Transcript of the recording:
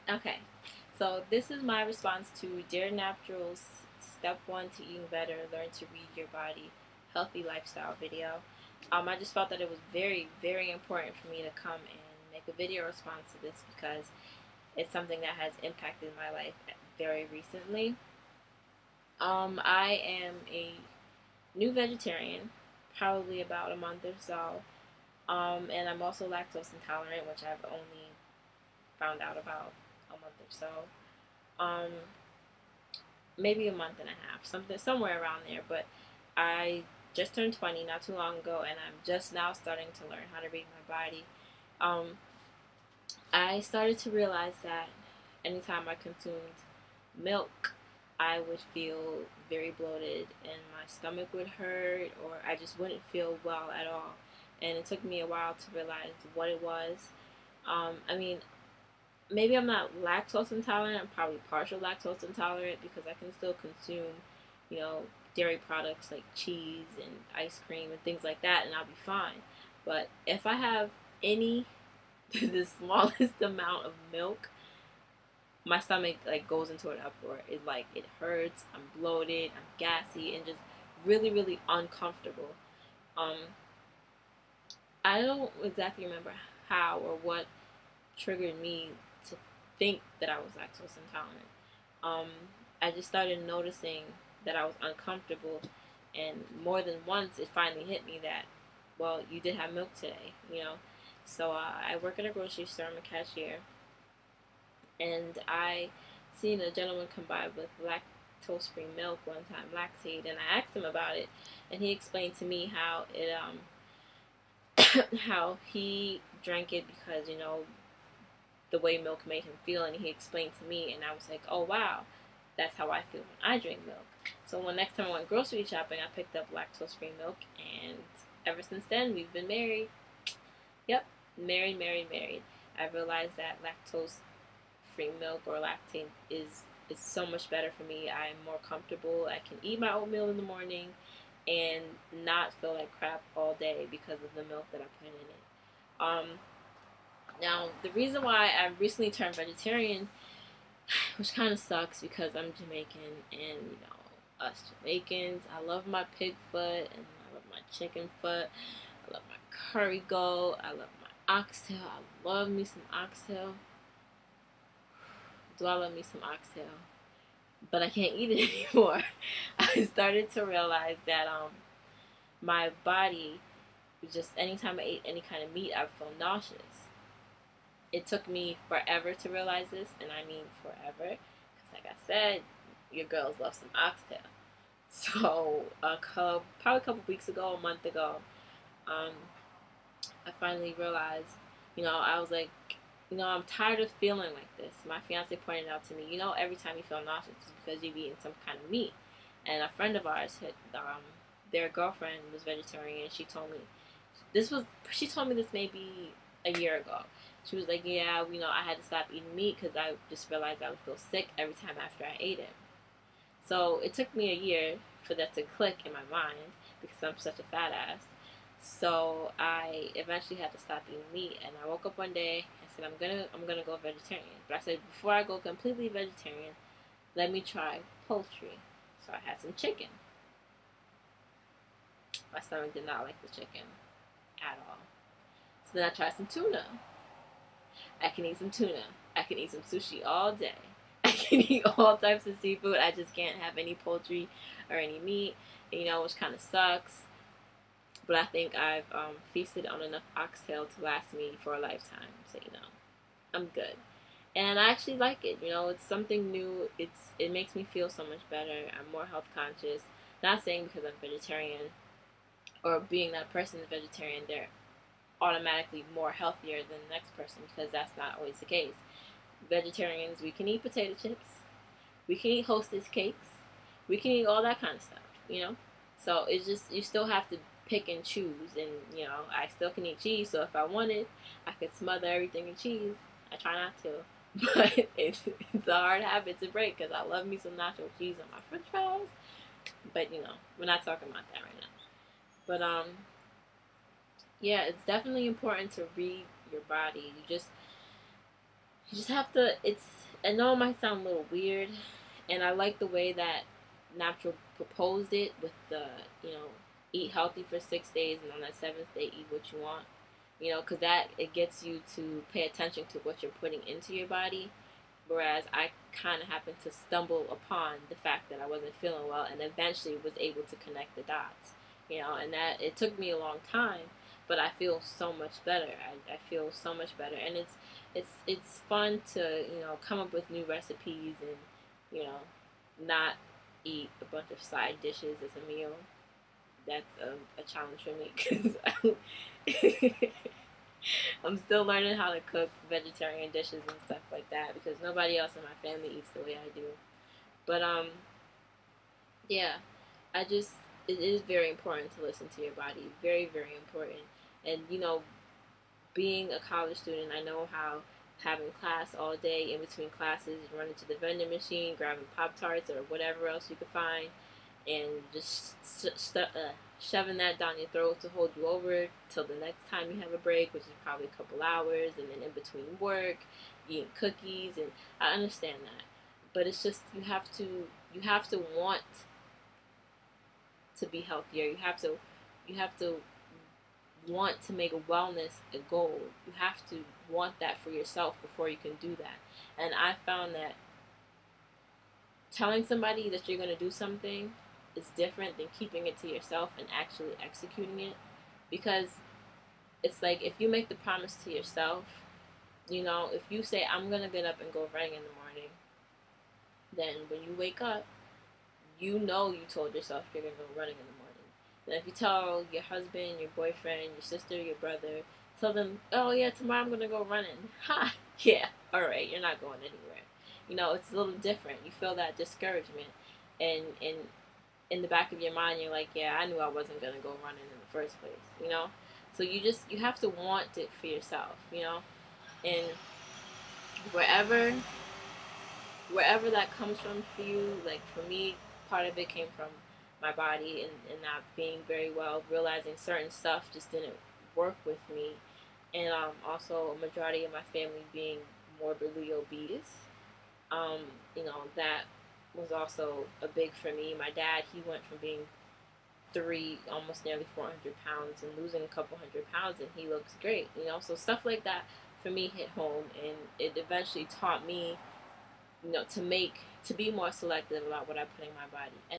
Okay, so this is my response to Dear Natural's Step 1 to Eating Better, Learn to Read Your Body, Healthy Lifestyle video. I just felt that it was very, very important for me to come and make a video response to this because it's something that has impacted my life very recently. I am a new vegetarian, probably about a month or so, and I'm also lactose intolerant, which I've only found out about a month or so. Um, Maybe a month and a half, something somewhere around there. But I just turned 20 not too long ago, and I'm just now starting to learn how to read my body. Um, I started to realize that anytime I consumed milk, I would feel very bloated, and my stomach would hurt, or I just wouldn't feel well at all. And it took me a while to realize what it was. I mean, maybe I'm not lactose intolerant. I'm probably partial lactose intolerant because I can still consume, you know, dairy products like cheese and ice cream and things like that, and I'll be fine. But if I have any, the smallest amount of milk, my stomach like goes into an uproar. It hurts. I'm bloated. I'm gassy and just really, really uncomfortable. Um, I don't exactly remember how or what triggered me to think that I was lactose intolerant. Um, I just started noticing that I was uncomfortable, and more than once it finally hit me that, well, you did have milk today, you know. So I work at a grocery store. I'm a cashier, and I seen a gentleman come by with lactose-free milk one time, Lactaid, and I asked him about it, and he explained to me how it how he drank it because the way milk made him feel, and he explained to me, and I was like, oh wow, that's how I feel when I drink milk. So when next time I went grocery shopping, I picked up lactose-free milk, and ever since then we've been married. Yep, married, married, married. I realized that lactose-free milk or lactate is so much better for me. I'm more comfortable. I can eat my oatmeal in the morning and not feel like crap all day because of the milk that I put in it. Now, the reason why I recently turned vegetarian, which kind of sucks because I'm Jamaican, and us Jamaicans, I love my pig foot, and I love my chicken foot, I love my curry goat, I love my oxtail, I love me some oxtail. Do I love me some oxtail? But I can't eat it anymore. I started to realize that my body, just anytime I ate any kind of meat, I would feel nauseous. It took me forever to realize this, and I mean forever, because like I said, your girls love some oxtail. So probably a couple weeks ago, a month ago, um, I finally realized, I was like, I'm tired of feeling like this. My fiance pointed out to me, every time you feel nauseous, it's because you've eaten some kind of meat. And a friend of ours their girlfriend was vegetarian, and she told me this maybe a year ago. She was like, yeah, I had to stop eating meat because I just realized I would feel sick every time after I ate it. So it took me a year for that to click in my mind because I'm such a fat ass. So I eventually had to stop eating meat, and I woke up one day and said, I'm gonna go vegetarian. But I said, before I go completely vegetarian, let me try poultry. So I had some chicken. My stomach did not like the chicken at all. So then I tried some tuna. I can eat some tuna. I can eat some sushi all day. I can eat all types of seafood. I just can't have any poultry or any meat, which kind of sucks. But I think I've feasted on enough oxtail to last me for a lifetime. So, I'm good. And I actually like it. It's something new. It makes me feel so much better. I'm more health conscious. Not saying because I'm vegetarian or being that person is vegetarian, they're automatically more healthier than the next person, because that's not always the case. Vegetarians, we can eat potato chips, we can eat Hostess cakes, we can eat all that kind of stuff. So it's just, you still have to pick and choose, and I still can eat cheese. So if I wanted, I could smother everything in cheese. I try not to, but it's a hard habit to break because I love me some nacho cheese on my French fries. But we're not talking about that right now. But yeah, it's definitely important to read your body. You just have to, I know it might sound a little weird, and I like the way that Natural proposed it with the, you know, eat healthy for 6 days, and on that seventh day, eat what you want. You know, because that, it gets you to pay attention to what you're putting into your body. Whereas I kind of happened to stumble upon the fact that I wasn't feeling well, and eventually was able to connect the dots. You know, and that it took me a long time, but I feel so much better. I feel so much better, and it's fun to, you know, come up with new recipes and, you know, not eat a bunch of side dishes as a meal. That's a challenge for me because I'm still learning how to cook vegetarian dishes and stuff like that because nobody else in my family eats the way I do. But yeah, I just, it is very important to listen to your body. Very, very important. And you know, being a college student, I know how having class all day, in between classes, running to the vending machine, grabbing Pop Tarts or whatever else you could find, and just shoving that down your throat to hold you over till the next time you have a break, which is probably a couple hours, and then in between work, eating cookies, and I understand that, but it's just, you have to want to be healthier. You have to want to make wellness a goal. You have to want that for yourself before you can do that. And I found that telling somebody that you're going to do something is different than keeping it to yourself and actually executing it. Because it's like, if you make the promise to yourself, you know, if you say, I'm going to get up and go running in the morning, then when you wake up, you know you told yourself you're going to go running in the morning. And if you tell your husband, your boyfriend, your sister, your brother, tell them, oh yeah, tomorrow I'm going to go running. Ha! Yeah, alright, you're not going anywhere. You know, it's a little different. You feel that discouragement. And in the back of your mind, you're like, yeah, I knew I wasn't going to go running in the first place, you know? So you have to want it for yourself, you know? And wherever that comes from for you, like for me, part of it came from my body and not being very well, realizing certain stuff just didn't work with me, and also a majority of my family being morbidly obese. Um, you know, that was also a big for me. My dad, he went from being almost nearly 400 pounds and losing a couple hundred pounds, and he looks great, you know. So stuff like that for me hit home, and it eventually taught me, you know, to be more selective about what I put in my body. And